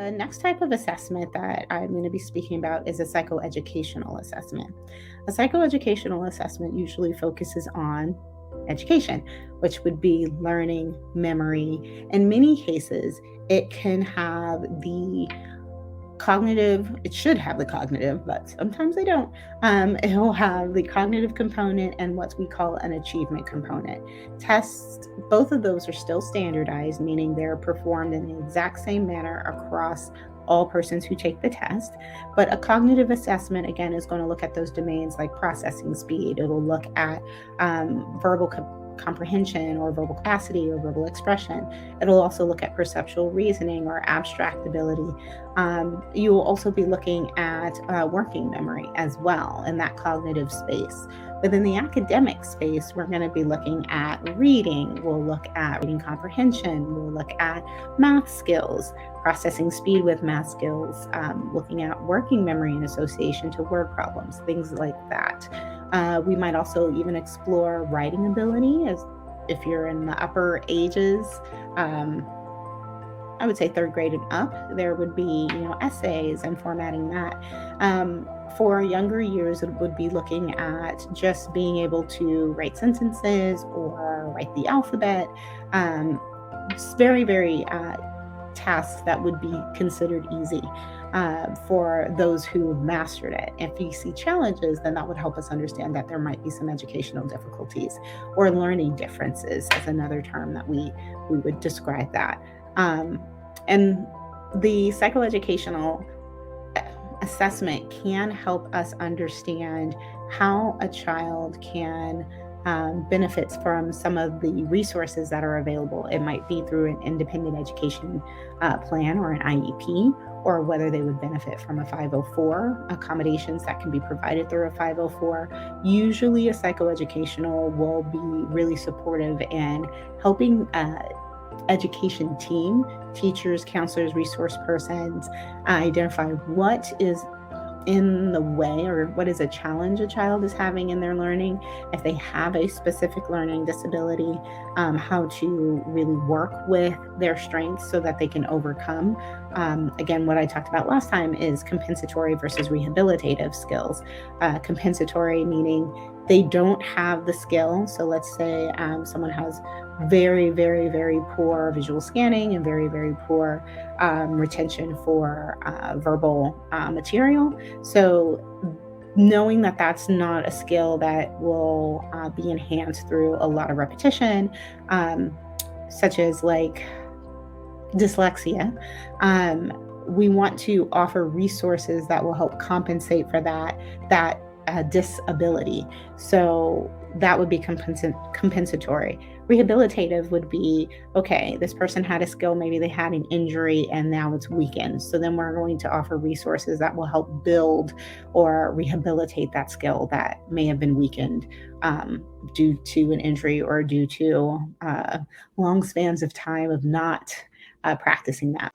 The next type of assessment that I'm going to be speaking about is a psychoeducational assessment. A psychoeducational assessment usually focuses on education, which would be learning, memory. In many cases, it can have the it should have the cognitive, but sometimes they don't. It will have the cognitive component and what we call an achievement component. Tests, both of those are still standardized, meaning they're performed in the exact same manner across all persons who take the test. But a cognitive assessment, again, is going to look at those domains like processing speed. It'll look at verbal comprehension or verbal capacity or verbal expression. It'll also look at perceptual reasoning or abstract ability. You will also be looking at working memory as well in that cognitive space. Within the academic space, we're going to be looking at reading. We'll look at reading comprehension. We'll look at math skills, processing speed with math skills, looking at working memory in association to word problems, things like that. We might also even explore writing ability, as if you're in the upper ages. I would say third grade and up, there would be, essays and formatting that. For younger years, it would be looking at just being able to write sentences or write the alphabet. It's very, very tasks that would be considered easy for those who mastered it. If you see challenges, then that would help us understand that there might be some educational difficulties or learning differences, as another term that we would describe that. And the psychoeducational assessment can help us understand how a child can benefits from some of the resources that are available. It might be through an independent education plan or an IEP, or whether they would benefit from a 504, accommodations that can be provided through a 504. Usually a psychoeducational will be really supportive in helping education team, teachers, counselors, resource persons, identify what is in the way or what is a challenge a child is having in their learning. If they have a specific learning disability, how to really work with their strengths so that they can overcome. Again, what I talked about last time is compensatory versus rehabilitative skills. Compensatory meaning they don't have the skill. So let's say someone has very, very, very poor visual scanning and very, very poor retention for verbal material. So knowing that that's not a skill that will be enhanced through a lot of repetition, such as like dyslexia, we want to offer resources that will help compensate for that disability. So that would be compensatory. Rehabilitative would be, okay, this person had a skill, maybe they had an injury and now it's weakened. So then we're going to offer resources that will help build or rehabilitate that skill that may have been weakened due to an injury or due to long spans of time of not practicing that.